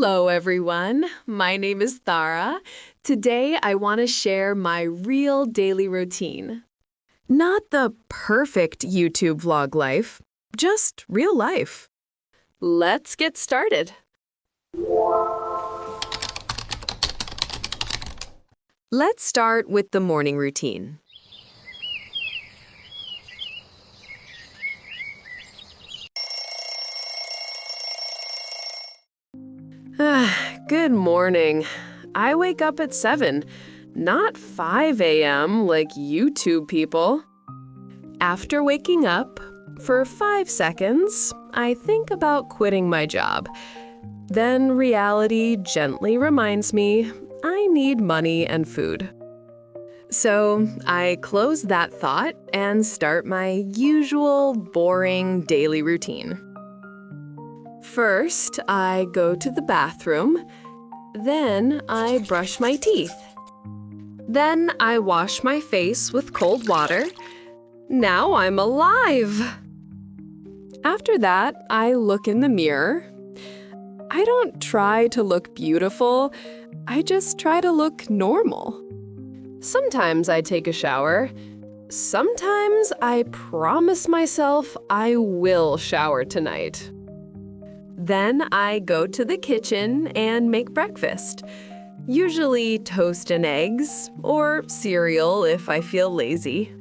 Hello, everyone. My name is Thara. Today, I want to share my real daily routine. Not the perfect YouTube vlog life, just real life. Let's get started. Let's start with the morning routine. Good morning. I wake up at 7, not 5 a.m. like YouTube people. After waking up, for 5 seconds, I think about quitting my job. Then reality gently reminds me I need money and food. So I close that thought and start my usual boring daily routine. First, I go to the bathroom. Then I brush my teeth. Then I wash my face with cold water. Now I'm alive! After that, I look in the mirror. I don't try to look beautiful. I just try to look normal. Sometimes I take a shower. Sometimes I promise myself I will shower tonight. Then I go to the kitchen and make breakfast. Usually toast and eggs, or cereal if I feel lazy.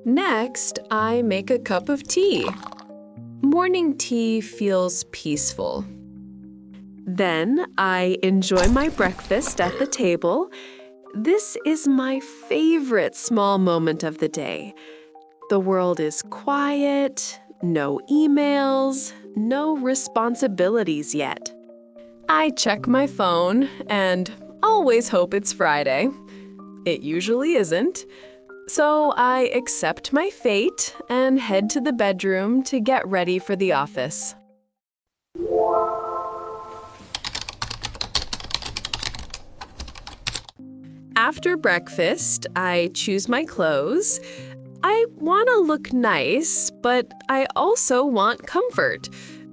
Next, I make a cup of tea. Morning tea feels peaceful. Then I enjoy my breakfast at the table. This is my favorite small moment of the day. The world is quiet, no emails, no responsibilities yet. I check my phone and always hope it's Friday. It usually isn't. So I accept my fate and head to the bedroom to get ready for the office. After breakfast, I choose my clothes. I want to look nice, but I also want comfort.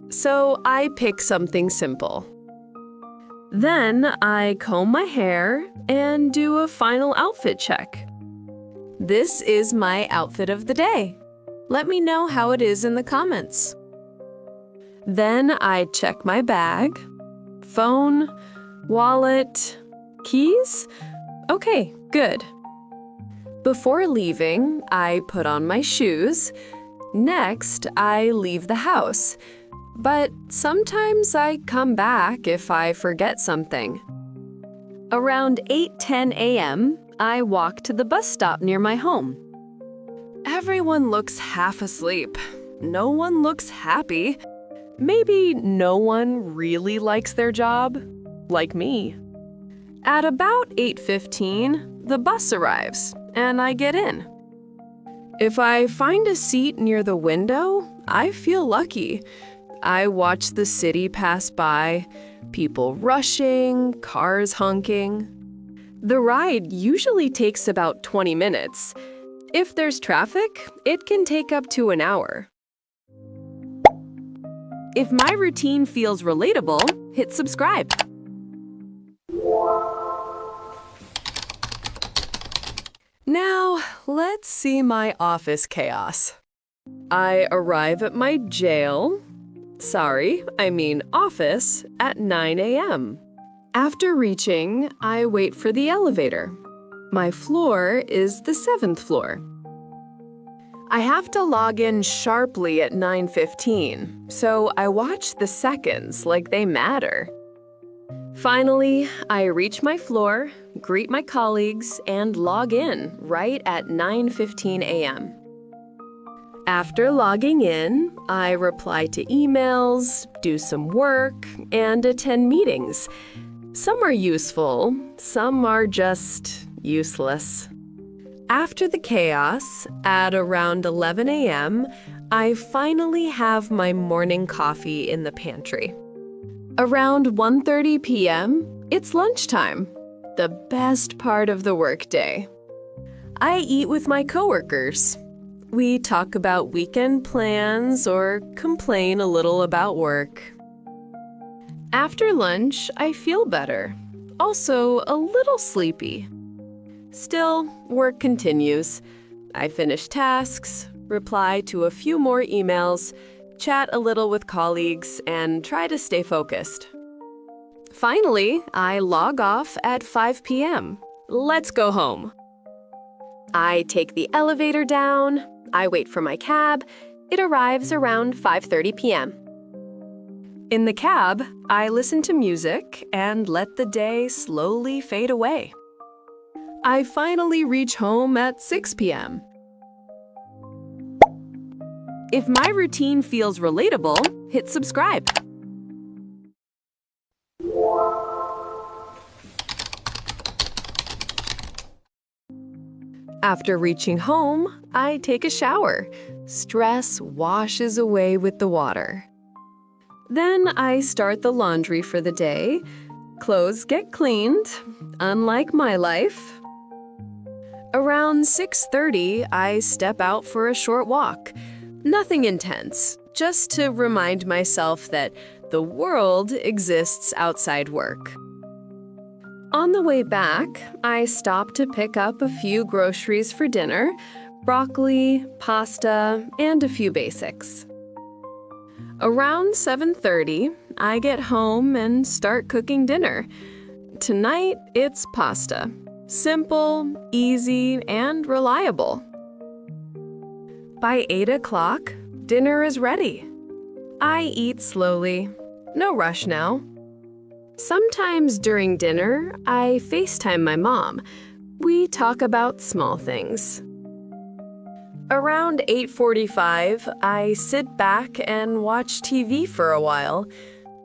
So I pick something simple. Then I comb my hair and do a final outfit check. This is my outfit of the day. Let me know how it is in the comments. Then I check my bag, phone, wallet, keys. Okay, good. Before leaving, I put on my shoes. Next, I leave the house. But sometimes I come back if I forget something. Around 8:10 a.m., I walk to the bus stop near my home. Everyone looks half asleep. No one looks happy. Maybe no one really likes their job, like me. At about 8:15, the bus arrives, and I get in. If I find a seat near the window, I feel lucky. I watch the city pass by, people rushing, cars honking. The ride usually takes about 20 minutes. If there's traffic, it can take up to an hour. If my routine feels relatable, hit subscribe. Now, let's see my office chaos. I arrive at my office at 9 a.m. After reaching, I wait for the elevator. My floor is the 7th floor. I have to log in sharply at 9:15, so I watch the seconds like they matter. Finally, I reach my floor, greet my colleagues, and log in right at 9:15 a.m. After logging in, I reply to emails, do some work, and attend meetings. Some are useful, some are just useless. After the chaos, at around 11 a.m., I finally have my morning coffee in the pantry. Around 1:30 p.m., it's lunchtime, the best part of the workday. I eat with my coworkers. We talk about weekend plans or complain a little about work. After lunch, I feel better. Also, a little sleepy. Still, work continues. I finish tasks, reply to a few more emails, chat a little with colleagues, and try to stay focused. Finally, I log off at 5 p.m. Let's go home. I take the elevator down. I wait for my cab. It arrives around 5:30 p.m. In the cab, I listen to music and let the day slowly fade away. I finally reach home at 6 p.m. If my routine feels relatable, hit subscribe. After reaching home, I take a shower. Stress washes away with the water. Then I start the laundry for the day. Clothes get cleaned, unlike my life. Around 6:30, I step out for a short walk. Nothing intense, just to remind myself that the world exists outside work. On the way back, I stop to pick up a few groceries for dinner, broccoli, pasta, and a few basics. Around 7:30, I get home and start cooking dinner. Tonight, it's pasta. Simple, easy, and reliable. By 8 o'clock, dinner is ready. I eat slowly. No rush now. Sometimes during dinner, I FaceTime my mom. We talk about small things. Around 8:45, I sit back and watch TV for a while.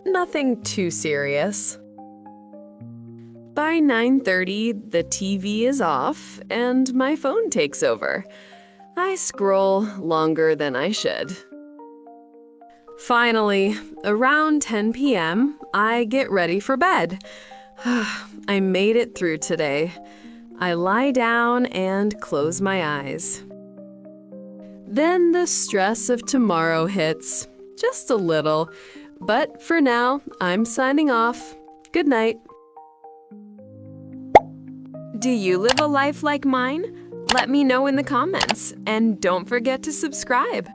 Nothing too serious. By 9:30, the TV is off and my phone takes over. I scroll longer than I should. Finally, around 10 p.m., I get ready for bed. I made it through today. I lie down and close my eyes. Then the stress of tomorrow hits, just a little. But for now, I'm signing off. Good night. Do you live a life like mine? Let me know in the comments, and don't forget to subscribe.